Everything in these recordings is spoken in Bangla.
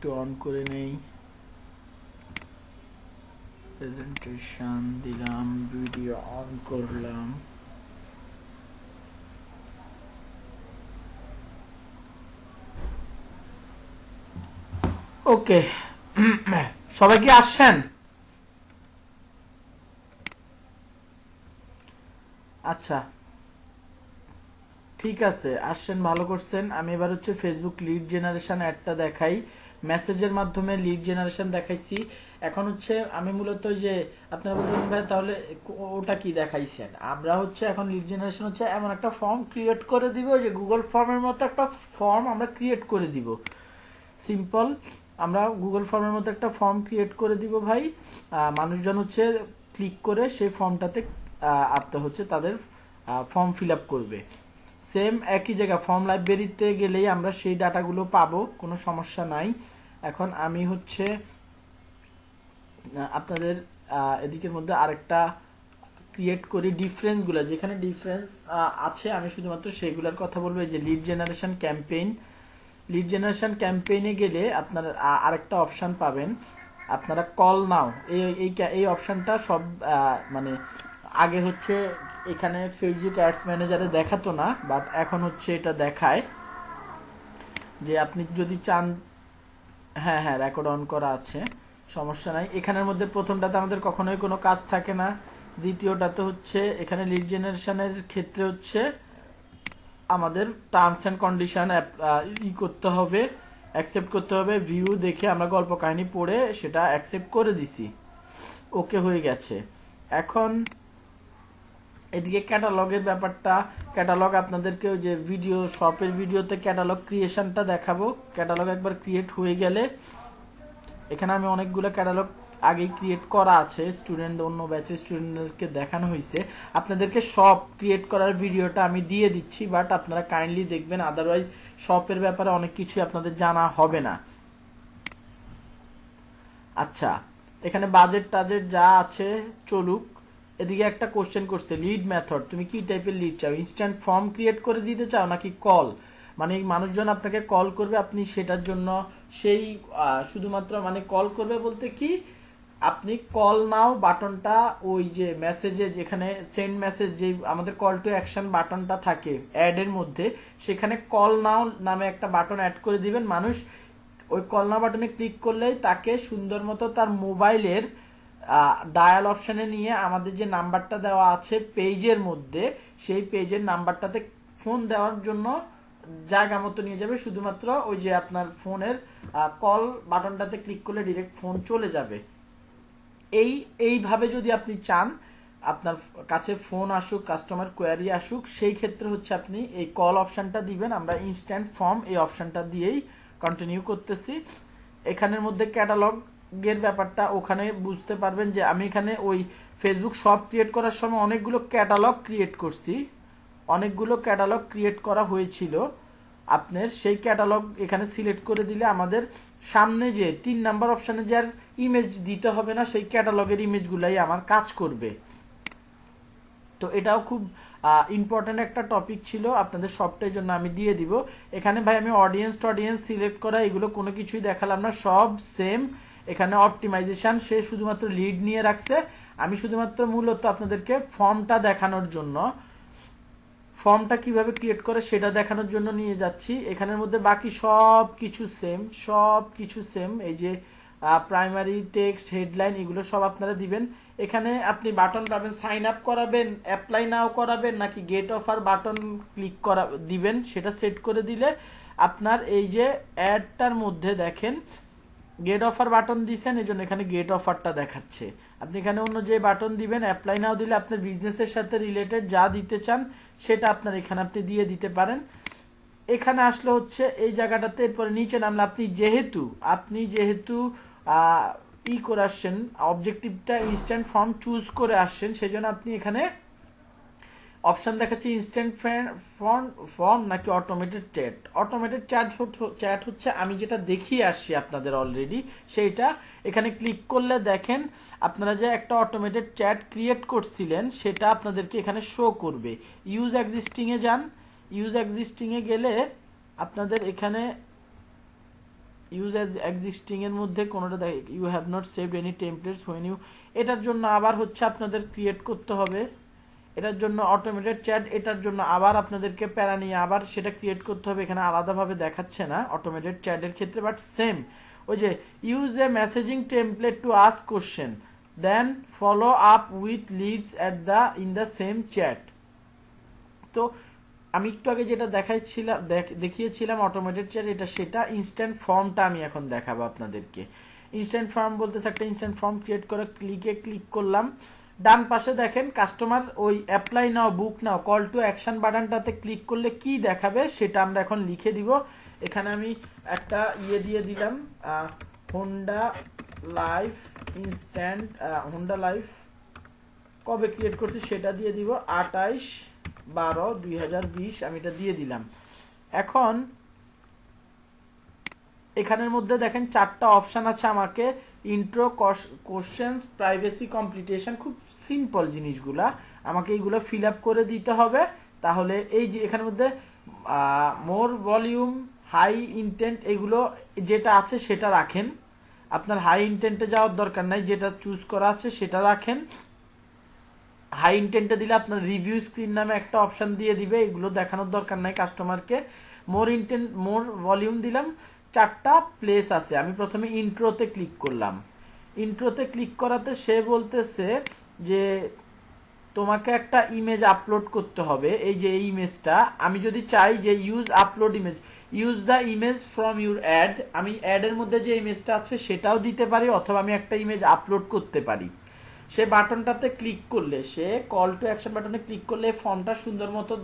একটু অন করে নেই। প্রেজেন্টেশন দিলাম, ভিডিও অন করলাম। ওকে, সবাই কি আসছেন? আচ্ছা, ঠিক আছে, আসছেন, ভালো করছেন। আমি এবার হচ্ছে ফেসবুক লিড জেনারেশন অ্যাডটা দেখাই। মেসেজের মাধ্যমে লিড জেনারেশন দেখাইছি। এখন হচ্ছে আমি মূলত যে আপনারা বলবেন ভাই তাহলে ওটা কি দেখাইছেন, আমরা হচ্ছে এখন লিড জেনারেশন হচ্ছে এমন একটা ফর্ম ক্রিয়েট করে দিব, যে গুগল ফর্মের মতো একটা ফর্ম আমরা ক্রিয়েট করে দিব। সিম্পল, আমরা গুগল ফর্মের মতো একটা ফর্ম ক্রিয়েট করে দিব ভাই। মানুষজন হচ্ছে ক্লিক করে সেই ফর্মটাতে আপনার হচ্ছে তাদের ফর্ম ফিল আপ করবে। সেম একই জায়গা ফর্ম লাইব্রেরিতে গেলেই আমরা সেই ডাটাগুলো পাবো, কোনো সমস্যা নাই। এখন আমি হচ্ছে আপনাদের এদিকের মধ্যে আরেকটা ক্রিয়েট করি, ডিফারেন্সগুলো যেখানে ডিফারেন্স আছে আমি শুধুমাত্র সেগুলোর কথা বলবো। এই যে lead generation campaign, lead generation ক্যাম্পেইনে গেলে আপনার আরেকটা অপশন পাবেন, আপনারা কল নাও, এই অপশনটা সব মানে আগে হচ্ছে এখানে ফেসবুক অ্যাডস ম্যানেজারে দেখাতো না, বাট এখন হচ্ছে এটা দেখায় যে আপনি যদি চান। হ্যাঁ হ্যাঁ, রেকর্ড অন করা আছে, সমস্যা নাই। এখানের মধ্যে প্রথমটাতে আমাদের কখনোই কোনো কাজ থাকে না, দ্বিতীয়টাতে হচ্ছে এখানে লিড জেনারেশনের ক্ষেত্রে হচ্ছে আমাদের টার্মস অ্যান্ড কন্ডিশন ই করতে হবে, অ্যাকসেপ্ট করতে হবে। ভিউ দেখে আমরা গল্প কাহিনী পড়ে সেটা অ্যাকসেপ্ট করে দিছি, ওকে হয়ে গেছে। এখন এদিকে ক্যাটালগের ব্যাপারটা, ক্যাটালগ আপনাদেরকে যে ভিডিও শপের ভিডিওতে ক্যাটালগ ক্রিয়েশনটা দেখাবো। ক্যাটালগ একবার ক্রিয়েট হয়ে গেলে এখানে আমি অনেকগুলো ক্যাটালগ আগেই ক্রিয়েট করা আছে, স্টুডেন্ট অন্য ব্যাচের স্টুডেন্টদেরকে দেখানো হয়েছে। আপনাদেরকে শপ ক্রিয়েট করার ভিডিওটা আমি দিয়ে দিচ্ছি, বাট আপনারা কাইন্ডলি দেখবেন, আদারওয়াইজ শপের ব্যাপারে অনেক কিছুই আপনাদের জানা হবে না। আচ্ছা, এখানে বাজেট টাজেট যা আছে চলুক। এদিকে একটা কোশ্চেন করছে, লিড মেথড, তুমি কি টাইপের লিড চাও? ইনস্ট্যান্ট ফর্ম ক্রিয়েট করে দিতে চাও নাকি কল, মানে মানুষজন আপনাকে কল করবে, আপনি সেটার জন্য সেই শুধুমাত্র মানে কল করবে বলতে কি, আপনি কল নাও বাটনটা ওই যে মেসেজে যেখানে সেন্ড মেসেজ, যে আমাদের কল টু অ্যাকশন বাটনটা থাকে অ্যাড এর মধ্যে, সেখানে কল নাও নামে একটা বাটন অ্যাড করে দিবেন। মানুষ ওই কল নাও বাটনে ক্লিক করলেই তাকে সুন্দর মতো তার মোবাইলের ডায়াল অপশনে নিয়ে আমাদের যে নাম্বারটা দেওয়া আছে পেজের মধ্যে, সেই পেজের নাম্বারটাতে ফোন দেওয়ার জন্য জায়গা মতো নিয়ে যাবে। শুধুমাত্র ওই যে আপনার ফোনের কল বাটনটাতে ক্লিক করলে ডিরেক্ট ফোন চলে যাবে। এইভাবে যদি আপনি চান আপনার কাছে ফোন আসুক, কাস্টমার কোয়ারি আসুক, সেই ক্ষেত্রে হচ্ছে আপনি এই কল অপশনটা দিবেন। আমরা ইনস্ট্যান্ট ফর্ম এই অপশনটা দিয়েই কন্টিনিউ করতেছি। এখানের মধ্যে ক্যাটালগের ব্যাপারটা ওখানে বুঝতে পারবেন যে আমি এখানে ওই ফেসবুক শপ ক্রিয়েট করার সময় অনেকগুলো ক্যাটালগ ক্রিয়েট করছি, অনেকগুলো ক্যাটালগ ক্রিয়েট করা হয়েছিল। আপনার সেই ক্যাটালগ এখানে সিলেক্ট করে দিলে আমাদের সামনে যে 3 নাম্বার অপশনে যার ইমেজ দিতে হবে না, সেই ক্যাটালগের ইমেজগুলাই আমার কাজ করবে। তো এটাও খুব ইম্পর্টেন্ট একটা টপিক ছিল আপনাদের সবটাই জন্য আমি দিয়ে দিব। এখানে ভাই আমি অডিয়েন্স সিলেক্ট করা এগুলো কোনো কিছুই দেখালাম না, সব সেম। এখানে অপটিমাইজেশন সে শুধুমাত্র লিড নিয়ে রাখছে, আমি শুধুমাত্র মূলত আপনাদেরকে ফর্মটা দেখানোর জন্য, ফর্মটা কিভাবে ক্রিয়েট করে সেটা দেখানোর জন্য নিয়ে যাচ্ছি। এখানের মধ্যে বাকি সব কিছু সেম, সব কিছু সেম। এই যে প্রাইমারি টেক্সট, হেডলাইন, এগুলো সব আপনারা দিবেন। এখানে আপনি বাটন পাবেন, সাইন আপ করাবেন, অ্যাপ্লাই নাও করাবেন, নাকি গেট অফার বাটন ক্লিক করা দিবেন, সেটা সেট করে দিলে আপনার এই যে অ্যাডটার মধ্যে দেখেন গেট অফার বাটন দিচ্ছেন, এই জন্য এখানে গেট অফারটা দেখাচ্ছে। আপনি এখানে অন্য যে বাটন দিবেন, অ্যাপ্লাই নাও দিলে আপনার বিজনেসের সাথে রিলেটেড যা দিতে চান সেটা আপনার এখানে আপনি দিয়ে দিতে পারেন। এখানে আসলে হচ্ছে এই জায়গাটাতে, এরপরে নিচে নামলে আপনি যেহেতু ই করে আসছেন, অবজেক্টিভটা ইনস্ট্যান্ট ফর্ম চুজ করে আসছেন, সেই জন্য আপনি এখানে অপশন দেখাচ্ছে ইনস্ট্যান্ট ফর্ম নাকি অটোমেটেড চ্যাট। অটোমেটেড চ্যাট হচ্ছে আমি যেটা দেখিয়ে আসছি আপনাদের অলরেডি, সেইটা এখানে ক্লিক করলে দেখেন আপনারা যে একটা অটোমেটেড চ্যাট ক্রিয়েট করছিলেন সেটা আপনাদেরকে এখানে শো করবে। ইউজ এক্সিস্টিং এ যান, ইউজ এক্সিস্টিং এ গেলে আপনাদের এখানে ইউজ অ্যাজ এক্সিস্টিং এর মধ্যে কোনোটা দেখে you have not saved any templates when you, এটার জন্য আবার হচ্ছে আপনাদের ক্রিয়েট করতে হবে। এটার জন্য অটোমেটেড চ্যাট, এটার জন্য আবার আপনাদেরকে প্যারা নিয়ে আবার সেটা ক্রিয়েট করতে হবে। এখানে আলাদাভাবে দেখাচ্ছে না অটোমেটেড চ্যাটের ক্ষেত্রে, বাট সেম ওই যে use a messaging template to ask question then follow up with leads at the in the same chat. তো আমি একটু আগে যেটা দেখিয়েছিলাম অটোমেটেড চ্যাট, এটা সেটা ইনস্ট্যান্ট ফর্মটা আমি এখন দেখাবো আপনাদেরকে। ইনস্ট্যান্ট ফর্ম বলতেছে একটা ইনস্ট্যান্ট ফর্ম ক্রিয়েট করে ক্লিক করলাম। ডান পাশে দেখেন কাস্টমার ওই apply now book now call to action বাটনটাতে ক্লিক করলে কি দেখাবে সেটা আমরা এখন লিখে দিব। এখানে আমি একটা দিয়ে দিলাম Honda life instant, Honda life কবে ক্রিয়েট করছি সেটা দিয়ে দিব 28/12/2020 আমি এটা দিয়ে দিলাম। এখন এখানের মধ্যে দেখেন 4টা অপশন আছে আমাকে, ইন্ট্রো, কোশ্চেনস, প্রাইভেসি, কমপ্লিটেশন, খুব সিম্পল জিনিসগুলা আমাকে এইগুলো ফিল আপ করে দিতে হবে। তাহলে এই যে এখানের মধ্যে মোর ভলিউম, হাই ইন্টেন্ট, এগুলো যেটা আছে সেটা রাখেন। আপনার হাই ইন্টেন্টে যাওয়ার দরকার নাই, যেটা চুজ করা আছে সেটা রাখেন। হাই ইন্টেন্টে দিলে আপনার রিভিউ স্ক্রিন নামে একটা অপশন দিয়ে দিবে, এগুলো দেখানোর দরকার নাই কাস্টমারকে। মোর ইন্টেন্ট, মোর ভলিউম দিলাম। 4টা প্লেস আছে, আমি প্রথমে ইন্ট্রোতে ক্লিক করলাম। ইন্ট্রোতে ক্লিক করাতে সে বলতেছে যে তোমাকে একটা ইমেজ আপলোড করতে হবে। এই যে এই ইমেজটা আমি যদি চাই যে use upload image, use the image from your add, আমি অ্যাডের মধ্যে যে ইমেজটা আছে সেটাও দিতে পারি, অথবা আমি একটা ইমেজ আপলোড করতে পারি। সে বাটনটাতে ক্লিক করলে, সে কল টু অ্যাকশন বাটনে ক্লিক করলে ফর্মটা সুন্দর মতো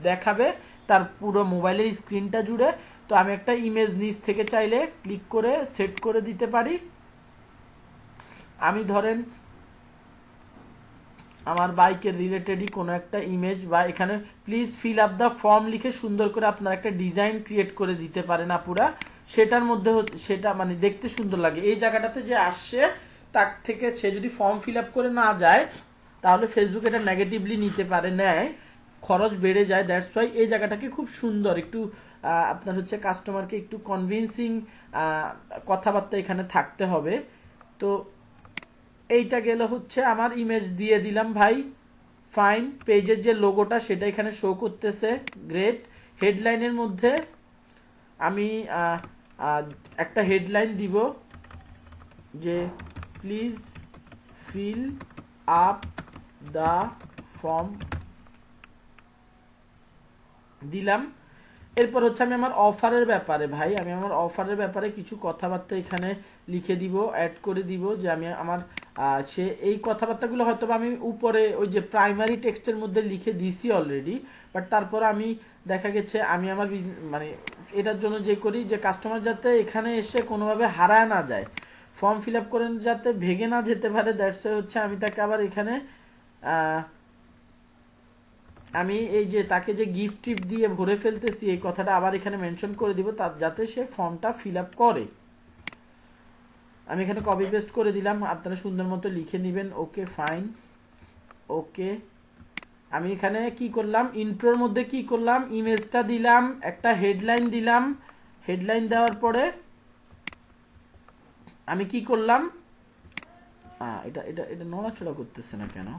দেখাবে তার পুরো মোবাইলের স্ক্রিনটা জুড়ে। তো আমি একটা ইমেজ নিচ থেকে চাইলে ক্লিক করে সেট করে দিতে পারি। আমি ধরেন আমার বাইকের রিলেটেডই কোনো একটা ইমেজ, বা এখানে please fill up the form লিখে সুন্দর করে আপনার একটা ডিজাইন ক্রিয়েট করে দিতে পারেন আপুরা। সেটার মধ্যে সেটা মানে দেখতে সুন্দর লাগে। এই জায়গাটাতে যে আসছে তার থেকে সে যদি ফর্ম ফিল আপ করে না যায় তাহলে ফেসবুক এটা নেগেটিভলি নিতে পারে, নেয়, খরচ বেড়ে যায়। দ্যাটস ওয়াই এই জায়গাটাকে খুব সুন্দর একটু আপনার হচ্ছে কাস্টমারকে একটু কনভিন্সিং কথাবার্তা এখানে থাকতে হবে। তো এইটা গেল হচ্ছে আমার ইমেজ দিয়ে দিলাম ভাই, ফাইন। পেজের যে লোগোটা সেটা এখানে শো করতেছে, গ্রেট। হেডলাইনের মধ্যে আমি একটা হেডলাইন দিব যে please fill up the form দিলাম। এরপর হচ্ছে আমি আমার অফারের ব্যাপারে আমি আমার অফারের ব্যাপারে কিছু কথাবার্তা এখানে লিখে দিব, অ্যাড করে দিব যে আমি আমার সে এই কথাবার্তাগুলো হয়তো আমি উপরে ওই যে প্রাইমারি টেক্সটের মধ্যে লিখে দিছি অলরেডি, বাট তারপর আমি দেখা গেছে আমি আমার মানে এটার জন্য যে করি যে কাস্টমার যাতে এখানে এসে কোনোভাবে হারায় না যায়, ফর্ম ফিল আপ করেন যাতে ভেঙে না যেতে পারে, দ্যাটস হচ্ছে আমি তাকে আবার এখানে আমি এই যে তাকে যে গিফট টিপ দিয়ে ভরে ফেলতেছি এই কথাটা আবার এখানে মেনশন করে দিব তার যাতে সে ফর্মটা ফিল আপ করে। আমি এখানে কপি পেস্ট করে দিলাম, আপনারা সুন্দর মতো লিখে নেবেন। ওকে ফাইন, ওকে। আমি এখানে কি করলাম, ইন্ট্রোর মধ্যে কি করলাম, ইমেজটা দিলাম, একটা হেডলাইন দিলাম। হেডলাইন দেওয়ার পরে আমি কি করলাম, এটা এটা এটা নড়াচড়া করতেছে না কেন?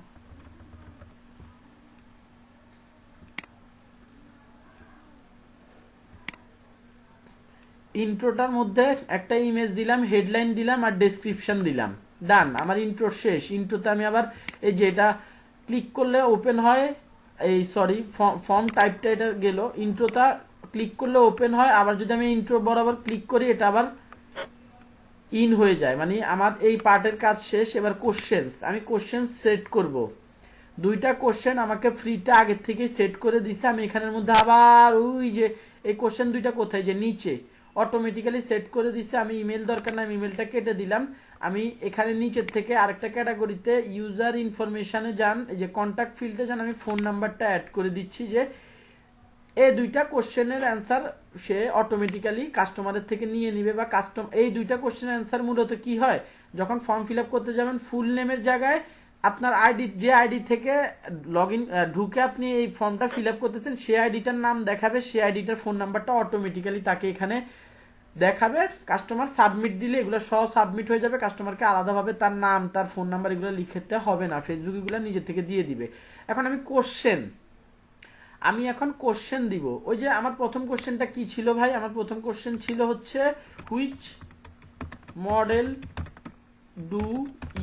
ইন্ট্রোটার মধ্যে একটা ইমেজ দিলাম, হেডলাইন দিলাম আর ডেসক্রিপশন দিলাম, ডান। আমার ইন্ট্রো শেষ। ইন্ট্রোতে আমি আবার এই যে এটা ক্লিক করলে ওপেন হয়, এই সরি ফর্ম টাইপটা এটা গেল, ইন্ট্রোটা ক্লিক করলে ওপেন হয়, আবার যদি আমি ইন্ট্রো বরাবর ক্লিক করি এটা আবার ইন হয়ে যায়। মানে আমার এই পার্টের কাজ শেষ। এবার কোশ্চেন্স, আমি কোশ্চেন্স সেট করব। 2টা কোশ্চেন আমাকে ফ্রিতে আগের থেকেই সেট করে দিছে। আমি এখানের মধ্যে আবার ওই যে এই কোশ্চেন 2টা কোথায় যে নিচে অটোমেটিক্যালি সেট করে দিছে। আমি ইমেল দরকার না, আমি ইমেলটা কেটে দিলাম। আমি এখানে নিচের থেকে আরেকটা ক্যাটাগরিতে ইউজার ইনফরমেশনে যান, এই যে কন্ট্যাক্ট ফিল্ডে যান, আমি ফোন নাম্বারটা অ্যাড করে দিচ্ছি যে এই 2টা কোশ্চেনের অ্যান্সার সে অটোমেটিক্যালি কাস্টমারের থেকে নিয়ে নিবে। বা এই 2টা কোশ্চেনের অ্যান্সার মূলত কি হয়, যখন ফর্ম ফিল আপ করতে যাবেন ফুল নেমের জায়গায় আপনার আইডি, যে আইডি থেকে লগ ইন ঢুকে আপনি এই ফর্মটা ফিল আপ করতেছেন সেই আইডিটার নাম দেখাবে, সেই আইডিটার ফোন নাম্বারটা অটোমেটিক্যালি তাকে এখানে দেখাবে, কাস্টমার সাবমিট দিলে এগুলো সহ সাবমিট হয়ে যাবে। কাস্টমারকে আলাদাভাবে তার নাম, তার ফোন নাম্বার এগুলো লিখতে হবে না, ফেসবুক এগুলো নিজে থেকে দিয়ে দিবে। এখন আমি এখন কোশ্চেন দিব। ওই যে আমার প্রথম কোশ্চেনটা কি ছিল ভাই? আমার প্রথম কোশ্চেন ছিল হচ্ছে which model do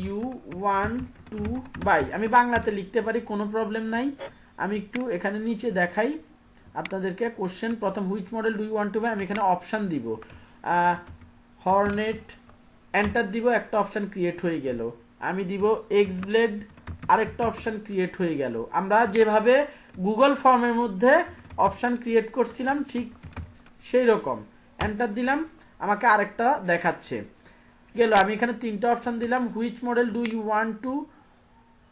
you want to buy. আমি বাংলাতে লিখতে পারি, কোনো প্রবলেম নাই। আমি একটু এখানে নিচে দেখাই আপনাদেরকে। কোশ্চেন প্রথম, which model do you want to buy. আমি এখানে অপশান দিব, হর্নেট, এন্টার দিব, একটা অপশান ক্রিয়েট হয়ে গেল। আমি দিব এক্স ব্লেড, আরেকটা অপশান ক্রিয়েট হয়ে গেল। আমরা যেভাবে গুগল ফর্মের মধ্যে অপশান ক্রিয়েট করছিলাম ঠিক সেই রকম। এন্টার দিলাম, আমাকে আরেকটা দেখাচ্ছে গেল। আমি এখানে তিনটা অপশান দিলাম, which model do you want to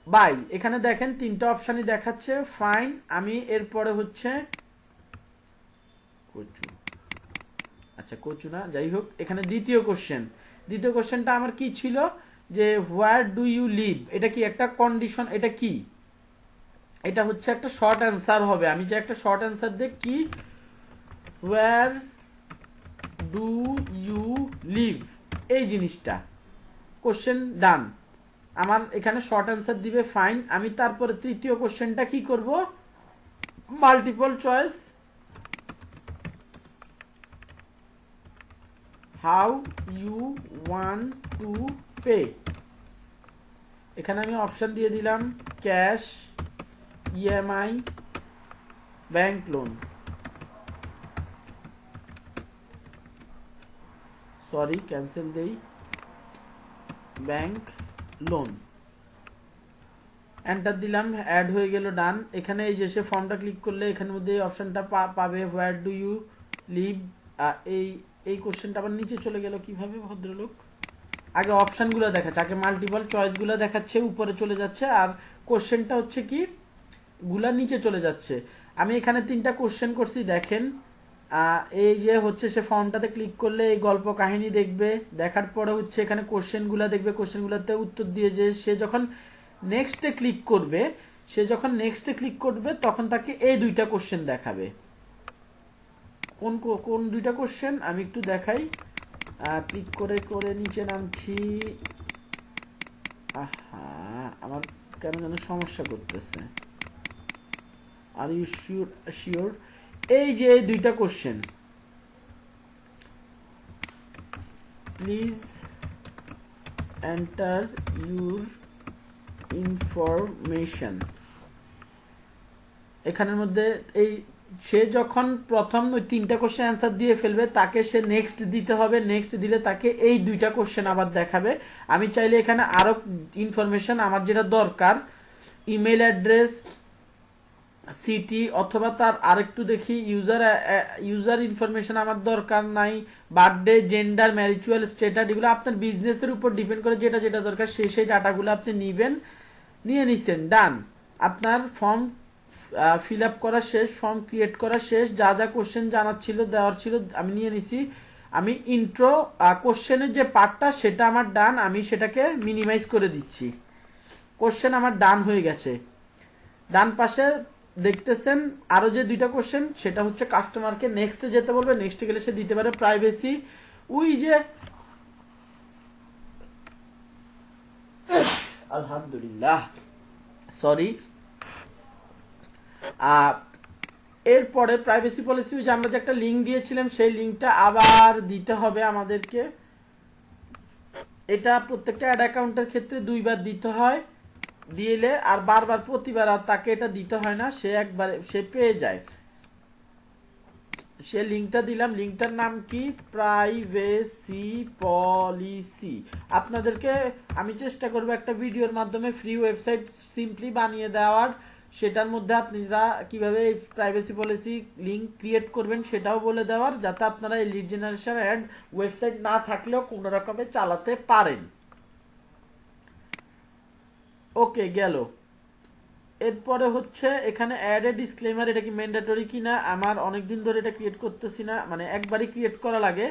buy. এখানে দেখেন তিনটা অপশানই দেখাচ্ছে, ফাইন। আমি এরপরে হচ্ছে কচু, আচ্ছা কচু না, যাই হোক। এখানে দ্বিতীয় কোশ্চেনটা আমার কি ছিল, যে হোয়ার ডু ইউ লিভ। এটা কি একটা কন্ডিশন? এটা কি? এটা হচ্ছে একটা শর্ট অ্যান্সার হবে। আমি যে একটা শর্ট অ্যান্সার দেখ কি, হোয়ার ডু ইউ লিভ, এই জিনিসটা। কোশ্চেন ডান, আমার এখানে শর্ট অ্যান্সার দিবে, ফাইন। আমি তারপরে তৃতীয় কোশ্চেনটা কি করব, multiple choice, how you want to pay. এখানে আমি অপশন দিয়ে দিলাম cash, EMI, bank loan, sorry cancel দেই, ব্যাংক লোন। এন্টার দিলাম, অ্যাড হয়ে গেল, ডান। এখানে এই যে সে ফর্মটা ক্লিক করলে এখানের মধ্যে এই অপশনটা পাবে, হোয়ার ডু ইউ লিভ। এই কোশ্চেনটা আবার নিচে চলে গেল কিভাবে ভদ্রলোক? আগে অপশনগুলো দেখাচ্ছে, আগে মাল্টিপল চয়েসগুলো দেখাচ্ছে, উপরে চলে যাচ্ছে, আর কোশ্চেনটা হচ্ছে কি গুলা নিচে চলে যাচ্ছে। আমি এখানে তিনটা কোশ্চেন করছি, দেখেন। এই যে হচ্ছে সে ফর্মটাতে ক্লিক করলে এই গল্প কাহিনী দেখবে, দেখার পরে হচ্ছে এখানে কোশ্চেনগুলো দেখবে, কোশ্চেনগুলোতে উত্তর দিয়ে যে সে যখন নেক্সটে ক্লিক করবে তখন তাকে এই দুইটা কোশ্চেন দেখাবে। কোন কোন দুইটা কোশ্চেন আমি একটু দেখাই। ক্লিক করে করে নিচে নামছি, আমার কেন যেন সমস্যা করতেছে। Are you sure? এই যে এই দুইটা question, please enter your information. এখানের মধ্যে এই সে যখন প্রথম ওই তিনটা কোশ্চেন অ্যান্সার দিয়ে ফেলবে, তাকে সে নেক্সট দিতে হবে, নেক্সট দিলে তাকে এই দুইটা কোশ্চেন আবার দেখাবে। আমি চাইলে এখানে আরো ইনফরমেশন আমার যেটা দরকার, ইমেল অ্যাড্রেস, সিটি, অথবা তার আরেকটু দেখি ইউজার ইনফরমেশন আমার দরকার নাই, বার্থডে, জেন্ডার, ম্যারিচুয়াল স্ট্যাটাস, এগুলো আপনার বিজনেসের উপর ডিপেন্ড করে, যেটা যেটা দরকার সেই ডাটাগুলো আপনি নিয়ে নিছেন, ডান। আপনার ফর্ম ফিল আপ করা শেষ, ফর্ম ক্রিয়েট করা শেষ, যা যা কোশ্চেন জানার ছিল দেওয়ার ছিল আমি নিয়ে নিছি। আমি ইন্ট্রো কোশ্চেনের যে পার্টটা সেটা আমার ডান, আমি সেটাকে মিনিমাইজ করে দিচ্ছি। কোশ্চেন আমার ডান হয়ে গেছে। ডান পাশে দেখতেছেন আরো যে দুইটা কোশ্চেন, সেটা হচ্ছে কাস্টমারকে নেক্সটে যেতে বলবে, নেক্সটে গেলে সে দিতে পারে প্রাইভেসি। ওই যে আলহামদুলিল্লাহ, সরি। এরপরে প্রাইভেসি পলিসি, যে আমরা যে একটা লিঙ্ক দিয়েছিলাম সেই লিঙ্কটা আবার দিতে হবে আমাদেরকে। এটা প্রত্যেকটা অ্যাড অ্যাকাউন্টের ক্ষেত্রে দুইবার দিতে হয়, দিলে আর বারবার প্রতিবার আর তাকে এটা দিতে হয় না, সে একবার সে পেয়ে যায়। সে লিঙ্কটা দিলাম, লিঙ্কটার নাম কি, প্রাইভেসি পলিসি। আপনাদেরকে আমি চেষ্টা করবো একটা ভিডিওর মাধ্যমে ফ্রি ওয়েবসাইট সিম্পলি বানিয়ে দেওয়ার, সেটার মধ্যে আপনারা কিভাবে প্রাইভেসি পলিসি লিঙ্ক ক্রিয়েট করবেন সেটাও বলে দেওয়ার, যাতে আপনারা এই লিড জেনারেশন অ্যাড ওয়েবসাইট না থাকলেও কোনো রকমে চালাতে পারেন। ওকে গেল। এরপরে হচ্ছে এখানে অ্যাড এ ডিসক্লেমার, এটা কি ম্যান্ডেটরি কিনা, আমার অনেকদিন ধরে এটা ক্রিয়েট করতেছি না, মানে একবারই ক্রিয়েট করা লাগে,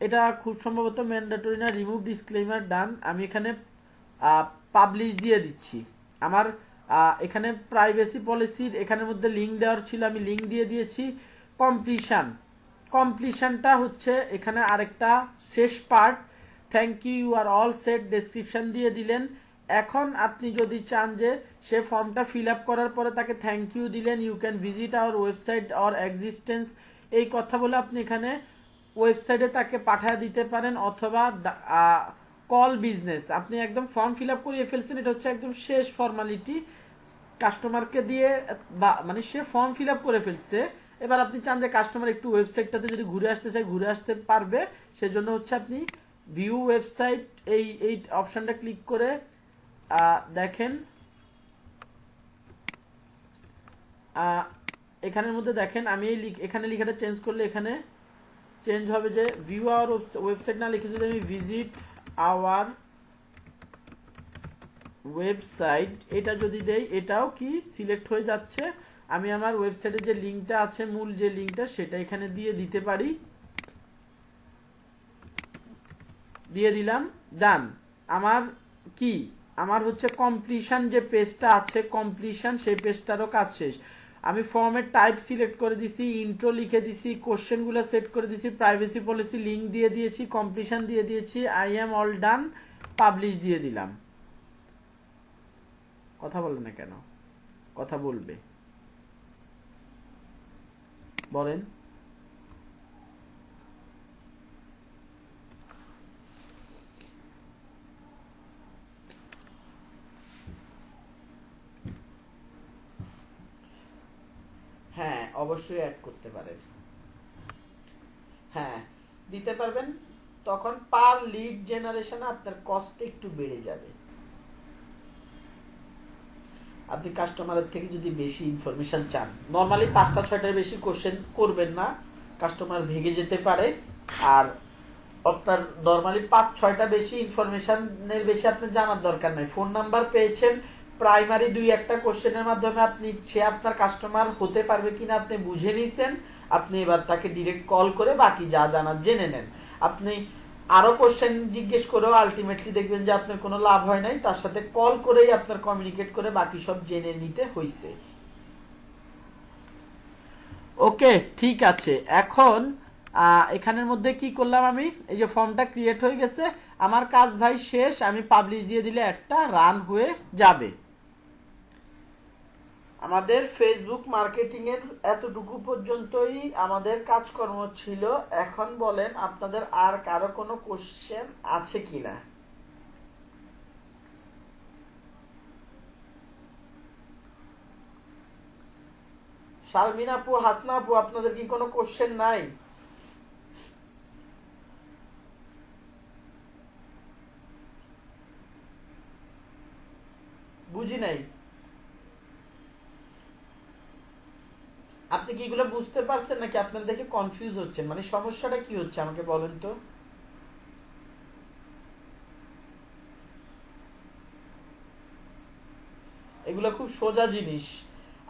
এটা খুব সম্ভবত ম্যান্ডেটরি না। রিমুভ ডিসক্লেমার, ডান। আমি এখানে পাবলিশ দিয়ে দিচ্ছি। আমার এখানে প্রাইভেসি পলিসির এখানের মধ্যে লিঙ্ক দেওয়ার ছিল, আমি লিঙ্ক দিয়ে দিয়েছি। কমপ্লিশন, কমপ্লিশনটা হচ্ছে এখানে আরেকটা শেষ part. Thank you, you are all set, description দিয়ে দিলেন। এখন আপনি যদি চান যে সে ফর্মটা ফিল আপ করার পরে তাকে থ্যাংক ইউ দিলেন, you can visit our website or existence, এই কথা বলে আপনি এখানে ওয়েবসাইটে তাকে পাঠিয়ে দিতে পারেন, অথবা কল বিজনেস। আপনি একদম ফর্ম ফিল আপ করিয়ে ফেলছেন, এটা হচ্ছে একদম শেষ ফর্মালিটি কাস্টমারকে দিয়ে, বা মানে সে ফর্ম ফিল আপ করে ফেলছে, এবার আপনি চান যে কাস্টমার একটু ওয়েবসাইটটাতে যদি ঘুরে আসতে চায় ঘুরে আসতে পারবে, সেজন্য হচ্ছে আপনি ভিউ ওয়েবসাইট এই অপশনটা ক্লিক করে দেখেন এখানের মধ্যে দেখেন আমি এখানে লেখাটা চেঞ্জ করলে এখানে চেঞ্জ হবে যে ভিউ আওয়ার ওয়েবসাইট না লিখে যদি আমি ভিজিট আওয়ার ওয়েবসাইট এটা যদি দেই, এটাও কি সিলেক্ট হয়ে যাচ্ছে। আমি আমার ওয়েবসাইটের যে লিঙ্কটা আছে, মূল যে লিঙ্কটা, সেটা এখানে দিয়ে দিতে পারি, দিয়ে দিলাম, ডান। আমার কি আমার হচ্ছে কমপ্লিশন যে পেজটা আছে, কমপ্লিশন সেই পেজটারও কাজ শেষ। আমি ফর্মের টাইপ সিলেক্ট করে দিছি, ইন্ট্রো লিখে দিছি, কোশ্চেনগুলো সেট করে দিছি, প্রাইভেসি পলিসি লিঙ্ক দিয়ে দিয়েছি, কমপ্লিশন দিয়ে দিয়েছি, I am all done, publish দিয়ে দিলাম। কথা বলে না কেন? কথা বলবে, বলেন। হ্যাঁ, অবশ্যই অ্যাড করতে পারেন। হ্যাঁ, দিতে পারবেন। তখন পার লিড জেনারেশনে আপনার কস্ট একটু বেড়ে যাবে। আপনি কাস্টমারের থেকে যদি বেশি ইনফরমেশন চান, নরমালি 5টা 6টার বেশি কোশ্চেন করবেন না, কাস্টমার ভেঙে যেতে পারে। আর আপনার নরমালি 5-6টা বেশি ইনফরমেশনের বেশি আপনি জানার দরকার নাই। ফোন নাম্বার পেয়েছেন, প্রাইমারি 2-1টা কোশ্চেনের মাধ্যমে আপনি সে আপনার কাস্টমার হতে পারবে কিনা আপনি বুঝে নিছেন। আপনি এবার তাকে ডিরেক্ট কল করে বাকি যা জানার জেনে নেন। আপনি আরো কোশ্চেন জিজ্ঞেস করেও আলটিমেটলি দেখবেন যে আপনার কোনো লাভ হয় নাই, তার সাথে কল করেই আপনার কমিউনিকেট করে বাকি সব জেনে নিতে হইছে। ওকে, ঠিক আছে। এখন এখানের মধ্যে কি করলাম, আমি এই যে ফর্মটা ক্রিয়েট হয়ে গেছে, আমার কাজ ভাই শেষ। আমি পাবলিশ দিয়ে দিলে একটা রান হয়ে যাবে। আমাদের ফেসবুক মার্কেটিং এর এতটুকু পর্যন্তই আমাদের কাজকর্ম ছিল। এখন বলেন আপনাদের আর কারো কোনো কোশ্চেন আছে কিনা? শারমিন আপু, হাসনা আপু, আপনাদের কি কোনো কোশ্চেন নাই? বুঝি নাই। আপনি কি এগুলো বুঝতে পারছেন নাকি আপনার দেখে কনফিউজ হচ্ছেন? মানে সমস্যাটা কি হচ্ছে আমাকে বলেন তো। এগুলো খুব সোজা জিনিস,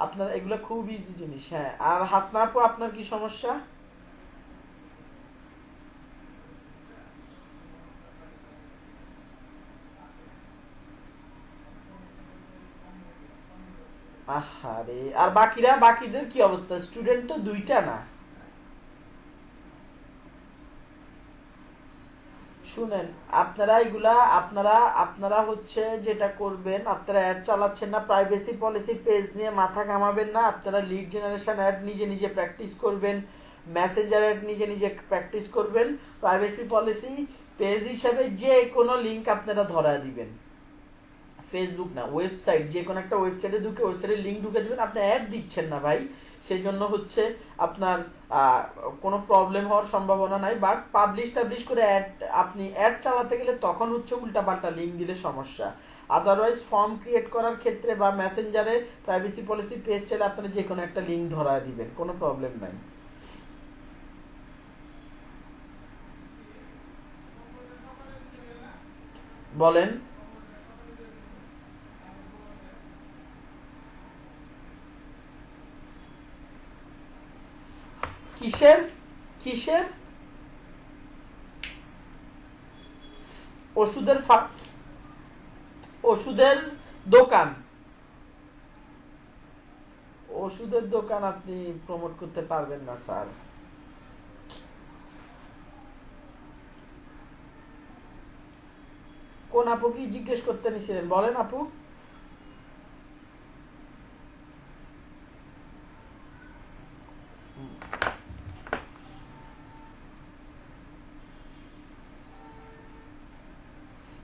আপনার এগুলো খুব ইজি জিনিস। হ্যাঁ, আর হাসনা আপু আপনার কি সমস্যা? আহারে, আর বাকিদের কি অবস্থা? স্টুডেন্ট তো 2টা না। শুনেন, আপনারা এগুলা আপনারা আপনারা হচ্ছে যেটা করবেন, আপনারা অ্যাড চালাচ্ছেন না, প্রাইভেসি পলিসি পেজ নিয়ে মাথা ঘামাবেন না। আপনারা লিড জেনারেশন অ্যাড নিজে নিজে প্র্যাকটিস করবেন, মেসেঞ্জার অ্যাড নিজে নিজে প্র্যাকটিস করবেন। প্রাইভেসি পলিসি পেজ হিসাবে যে কোনো লিঙ্ক আপনারা ধরা দিবেন, ফেসবুক না, ওয়েবসাইট, যে কোনো একটা ওয়েবসাইটে ঢুকে ওয়েবসাইটের লিঙ্ক ঢুকে দেবেন। আপনি অ্যাড দিচ্ছেন না ভাই, সেই জন্য হচ্ছে আপনার কোনো প্রবলেম হওয়ার সম্ভাবনা নাই। বাট টাবলিশ করে আপনি অ্যাড চালাতে গেলে তখন হচ্ছে উল্টাপাল্টা লিঙ্ক দিলে সমস্যা। আদারওয়াইজ ফর্ম ক্রিয়েট করার ক্ষেত্রে বা মেসেঞ্জারে প্রাইভেসি পলিসি পেজ চাইলে আপনারা যে কোনো একটা লিঙ্ক ধরা দিবেন, কোনো প্রবলেম নাই। বলেন। কিসের কিসের ওষুধের ওষুধের দোকান? ওষুধের দোকান আপনি প্রমোট করতে পারবেন না স্যার। কোন আপু কি জিজ্ঞেস করতে নিছিলেন বলেন আপু।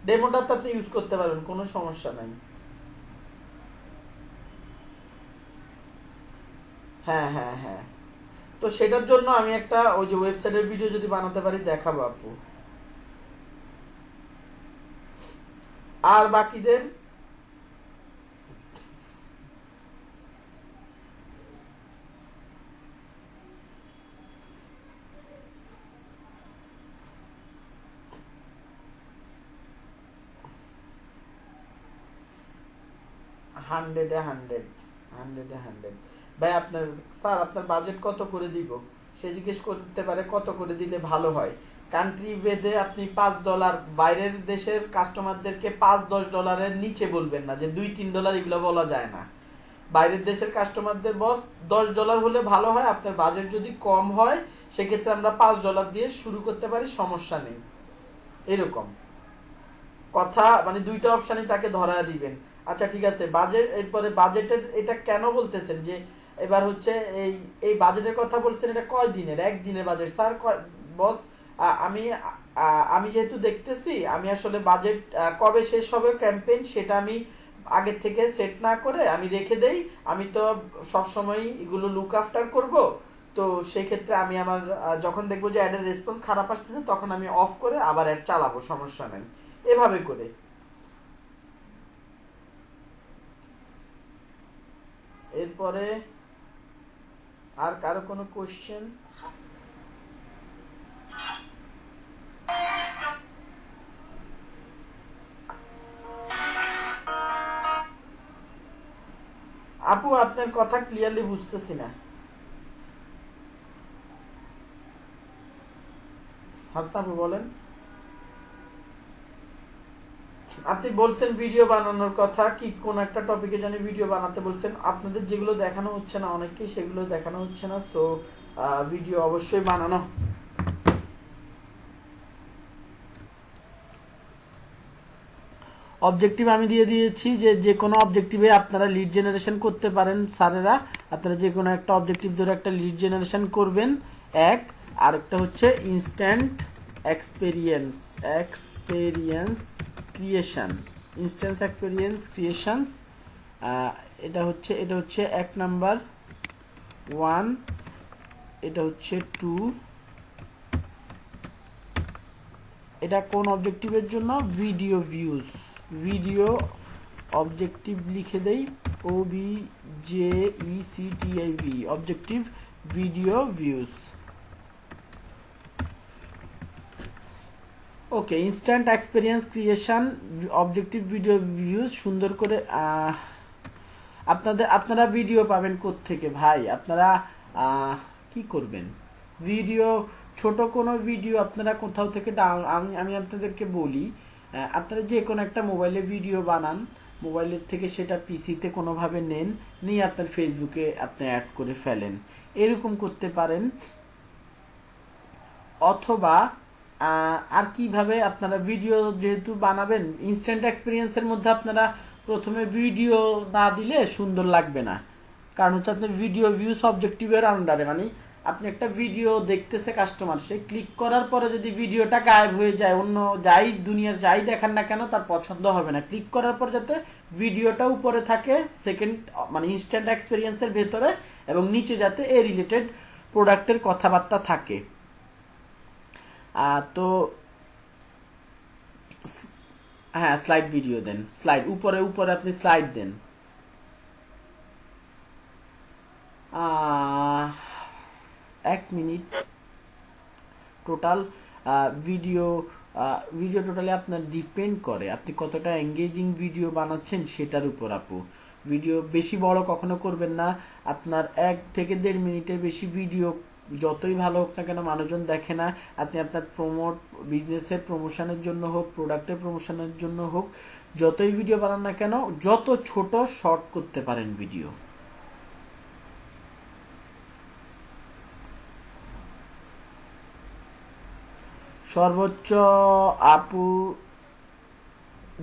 ডেমোটা তো আপনি ইউজ করতে পারবেন, কোনো সমস্যা নাই। হ্যাঁ হ্যাঁ হ্যাঁ, তো সেটার জন্য আমি একটা ওই যে ওয়েবসাইটের ভিডিও যদি বানাতে পারি দেখাবো আপু। আর বাকিদের 100 ভাই আপনার স্যার আপনার বাজেট কত করে দিব, সে জিজ্ঞেস করতে পারে কত করে দিলে ভালো হয়। কান্ট্রি ভেদে আপনি $5, বাইরের দেশের কাস্টমারদেরকে $5-10 নিচে বলবেন না, যে $2-3 এগুলো বলা যায় না। বাইরের দেশের কাস্টমারদের বস $10 হলে ভালো হয়। আপনার বাজেট যদি কম হয় সেক্ষেত্রে আমরা $5 দিয়ে শুরু করতে পারি, সমস্যা নেই। এরকম কথা, মানে দুইটা অপশনই তাকে ধরা দিবেন। আচ্ছা ঠিক আছে, বাজেট, এরপরে বাজেটের এটা কেন বলতেছেন যে এবার হচ্ছে এই এই বাজেটের কথা বলছেন, এটা কয় দিনের? একদিনের বাজেট স্যার? বস আমি আমি যেহেতু দেখতেছি, আমি আসলে বাজেট কবে শেষ হবে ক্যাম্পেইন সেটা আমি আগের থেকে সেট না করে আমি রেখে দেই। আমি তো সব সময় এগুলো লুক আফটার করব। তো সেই ক্ষেত্রে আমি আমার যখন দেখবো যে অ্যাডের রেসপন্স খারাপ আসতেছে তখন আমি অফ করে আবার অ্যাড চালাবো, সমস্যা নেই। এভাবে করে। এরপরে আর কারো কোনো কোশ্চেন? আপু আপনার কথা ক্লিয়ারলি বুঝতেছি না। হাসনা আপু বলেন। আপনি বলছেন ভিডিও বানানোর কথা, কি কোন একটা টপিকে জানি ভিডিও বানাতে বলছেন। আপনাদের যেগুলো দেখানো হচ্ছে না অনেককেই সেগুলো দেখানো হচ্ছে না, সো ভিডিও অবশ্যই বানানো। অবজেক্টিভ আমি দিয়ে দিয়েছি, যে যে কোনো অবজেক্টিভে আপনারা লিড জেনারেশন করতে পারেন স্যারেরা। আপনারা যে কোনো একটা অবজেক্টিভ ধরে একটা লিড জেনারেশন করবেন। এক, আরেকটা হচ্ছে instant experience experience creation instance experience creations. এটা হচ্ছে 1 নাম্বার 1, এটা হচ্ছে 2। এটা কোন অবজেক্টিভের জন্য? Video views. ভিডিও অবজেক্টিভ লিখে দেই, OBJECTIV, objective video views. Okay, instant experience creation objective video views. সুন্দর করে আপনারা ভিডিও পাবেন কোত্থেকে ভাই? আপনারা কি করবেন? ভিডিও, ছোট কোনো ভিডিও আপনারা কোথাও থেকে আমি আপনাদেরকে বলি, আপনারা যে কোনো একটা মোবাইলে ভিডিও বানান, মোবাইলের থেকে সেটা পিসিতে কোনোভাবে নেন, নিয়ে আপনার ফেসবুকে আপনি অ্যাড করে ফেলেন, এরকম করতে পারেন। অথবা আর কিভাবে আপনারা ভিডিও যেহেতু বানাবেন, ইনস্ট্যান্ট এক্সপিরিয়েন্সের মধ্যে আপনারা প্রথমে ভিডিও না দিলে সুন্দর লাগবে না। কারণ হচ্ছে আপনার ভিডিও ভিউস অবজেক্টিভের আন্ডারে, মানে আপনি একটা ভিডিও দেখতেছে কাস্টমার, সে ক্লিক করার পরে যদি ভিডিওটা গায়েব হয়ে যায়, অন্য যাই দুনিয়ার যাই দেখান না কেন তার পছন্দ হবে না। ক্লিক করার পর যাতে ভিডিওটা উপরে থাকে সেকেন্ড, মানে ইনস্ট্যান্ট এক্সপিরিয়েন্সের ভেতরে, এবং নিচে যাতে এ রিলেটেড প্রোডাক্টের কথাবার্তা থাকে। তো হ্যাঁ, স্লাইড ভিডিও দেন, স্লাইড উপরে উপরে আপনি স্লাইড দেন। 1 minute total video. Video totally আপনার ডিপেন্ড করে আপনি কতটা এঙ্গেজিং ভিডিও বানাচ্ছেন সেটার উপর আপু। ভিডিও বেশি বড় কখনো করবেন না। আপনার 1 থেকে 1.5 মিনিটের বেশি ভিডিও যতই ভালো হোক না কেন মানুষজন দেখে না। আপনি আপনার বিজনেসের প্রমোশনের জন্য হোক, প্রোডাক্টের প্রমোশনের জন্য হোক, যতই ভিডিও বানান না কেন, যত ছোট শর্ট করতে পারেন ভিডিও। সর্বোচ্চ আপু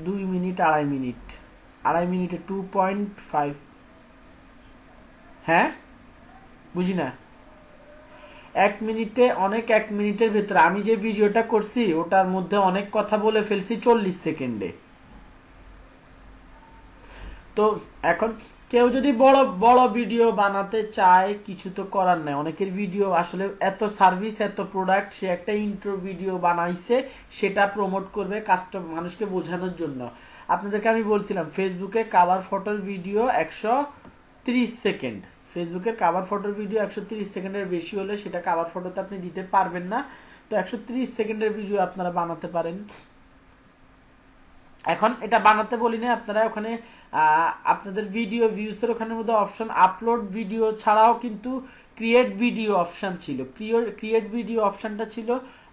2 মিনিট, 2.5 মিনিট, 2.5 মিনিটে 2.5। হ্যাঁ, বুঝি না। 1 মিনিটে অনেক, 1 মিনিটের ভেতরে আমি যে ভিডিওটা করছি ওটার মধ্যে অনেক কথা বলে ফেলছি 40 সেকেন্ডে। তো এখন কেউ যদি বড় বড় ভিডিও বানাতে চায়, কিছু তো করার নাই। অনেকের ভিডিও আসলে এত সার্ভিস, এত প্রোডাক্ট, সে একটা ইন্ট্রো ভিডিও বানাইছে, সেটা প্রমোট করবে মানুষকে বোঝানোর জন্য। আপনাদেরকে আমি বলছিলাম ফেসবুকে কাভার ফটোর ভিডিও 130 সেকেন্ড। ফেসবুকের কাভার ফটোর ভিডিও 130 সেকেন্ডের বেশি হলে সেটা কাভার ফটোতে আপনি দিতে পারবেন না। তো 130 সেকেন্ডের ভিডিও আপনারা বানাতে পারেন। এখন এটা বানাতে বলি না, আপনারা ওখানে আপনাদের ভিডিও ভিউসের ওখানে মধ্যে অপশন আপলোড ভিডিও ছাড়াও কিন্তু ক্রিয়েট ভিডিও অপশন ছিল। ক্রিয়েট ভিডিও অপশনটা ছিল,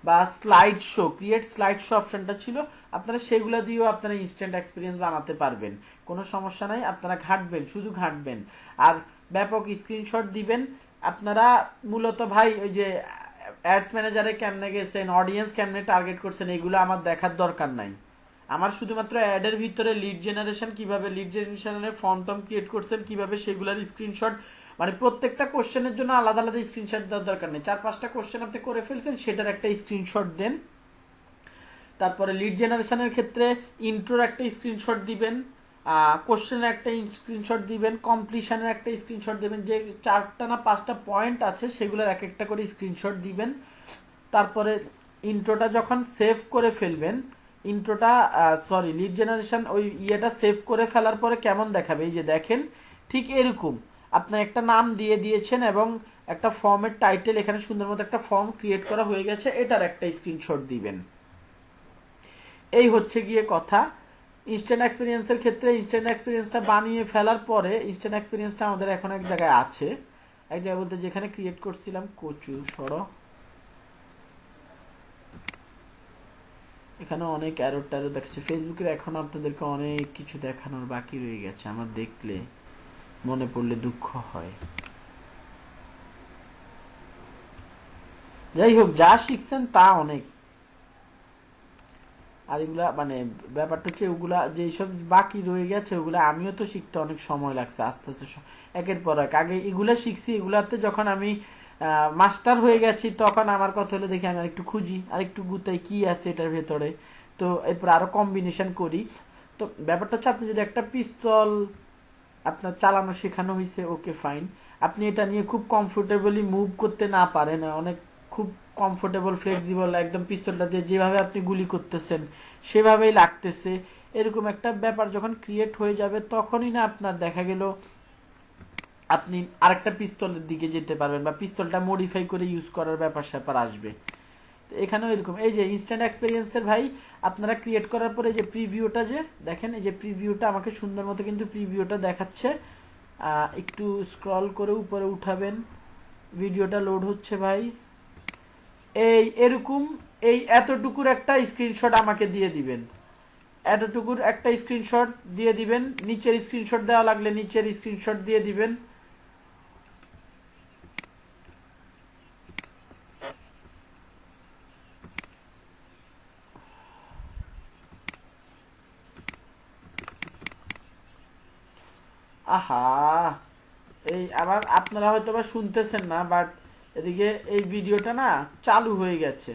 বা slide show, create slide show অপশনটা ছিল। আপনারা সেগুলো দিয়েও আপনারা ইনস্ট্যান্ট এক্সপিরিয়েন্স বানাতে পারবেন, কোনো সমস্যা নাই। আপনারা ঘাটবেন, শুধু ঘাটবেন আর ব্যাপক স্ক্রিনশট দিবেন। আপনারা মূলত ভাই ওই যে অ্যাডস ম্যানেজারে কেমনে গেছেন, অডিয়েন্স কেমনে টার্গেট করছেন, এগুলো আমার দেখার দরকার নাই। আমার শুধুমাত্র অ্যাডের ভিতরে লিড জেনারেশন কিভাবে, লিড জেনারেশনের ফর্ম টর্ম ক্রিয়েট করছেন কিভাবে, সেগুলোর স্ক্রিনশট, মানে প্রত্যেকটা কোশ্চেনের জন্য আলাদা আলাদা স্ক্রিনশট দেওয়ার দরকার নেই। 4-5টা কোশ্চেন আপনি করে ফেলছেন, সেটার একটা স্ক্রিনশট দেন। তারপরে লিড জেনারেশনের ক্ষেত্রে ইন্ট্রোর একটা স্ক্রিনশট দিবেন, কোশ্চেনের একটা স্ক্রিনশট দিবেন, কমপ্লিশনের একটা স্ক্রিনশট দিবেন। যে 4টা না 5টা পয়েন্ট আছে সেগুলোর এক একটা করে স্ক্রিনশট দিবেন। তারপরে ইন্ট্রোটা যখন সেভ করে ফেলবেন, ইন্ট্রোটা লিড জেনারেশন ওই ইয়েটা সেভ করে ফেলার পরে কেমন দেখাবে, এই যে দেখেন ঠিক এরকম আপনি একটা নাম দিয়ে দিয়েছেন এবং একটা ফর্মের টাইটেল, এখানে সুন্দর মতো একটা ফর্ম ক্রিয়েট করা হয়ে গেছে, এটার একটা স্ক্রিনশট দিবেন। এই হচ্ছে গিয়ে কথা। ইনস্ট্যান্ট এক্সপিরিয়েন্সের ক্ষেত্রে ইনস্ট্যান্ট এক্সপিরিয়েন্সটা বানিয়ে ফেলার পরে, ইনস্ট্যান্ট এক্সপিরিয়েন্সটা আমাদের এখন এক জায়গায় আছে, এক জায়গায় বলতে যেখানে ক্রিয়েট করছিলাম কচু সরো, এখানে অনেক অ্যারো ট্যারো দেখাচ্ছে। ফেসবুকের এখন আপনাদেরকে অনেক কিছু দেখানোর বাকি রয়ে গেছে, আমার দেখলে মনে পড়লে দুঃখ হয়। যাই হোক, যা শিখছেন তা অনেক। আর এগুলা মানে ব্যাপারটা হচ্ছে ওগুলা যেসব বাকি রয়ে গেছে ওগুলা আমিও তো শিখতে অনেক সময় লাগছে, আস্তে আস্তে একের পর এক। আগে এগুলা শিখছি, এগুলাতে যখন আমি মাস্টার হয়ে গেছি তখন আমার কথা হলো দেখি আমি আরেকটু খুঁজি, আরেকটু গুতাই কি আছে এটার ভেতরে, তো এরপর আরো কম্বিনেশন করি। তো ব্যাপারটা হচ্ছে আপনি যদি একটা পিস্তল আপনার চালানো শেখানো হয়েছে, ওকে ফাইন, আপনি এটা নিয়ে খুব কমফোর্টেবলি মুভ করতে না পারেন, অনেক খুব কমফোর্টেবল ফ্লেক্সিবল একদম পিস্তলটা দিয়ে যেভাবে আপনি গুলি করতেছেন সেভাবেই লাগতেছে, এরকম একটা ব্যাপার যখন ক্রিয়েট হয়ে যাবে তখনই না আপনার দেখা গেল আপনি আরেকটা পিস্তলের দিকে যেতে পারবেন, বা পিস্তলটা মডিফাই করে ইউজ করার ব্যাপার স্যাপার আসবে। এখানেও এরকম, এই যে ইনস্ট্যান্ট এক্সপেরিয়েন্সের ভাই আপনারা ক্রিয়েট করার পরে যে প্রিভিউটা, যে দেখেন এই যে প্রিভিউটা আমাকে সুন্দর মতো কিন্তু প্রিভিউটা দেখাচ্ছে। একটু স্ক্রল করে উপরে উঠাবেন, ভিডিওটা লোড হচ্ছে ভাই। এই এরকম এই এতটুকুর একটা স্ক্রিনশট আমাকে দিয়ে দিবেন, এতটুকুর একটা স্ক্রিনশট দিয়ে দিবেন। নিচের স্ক্রিনশট দেওয়া লাগলে নিচের স্ক্রিনশট দিয়ে দিবেন। আহা, এই আবার আপনারা হয়তো বা শুনতেছেন না, বাট এদিকে এই ভিডিওটা না চালু হয়ে গেছে।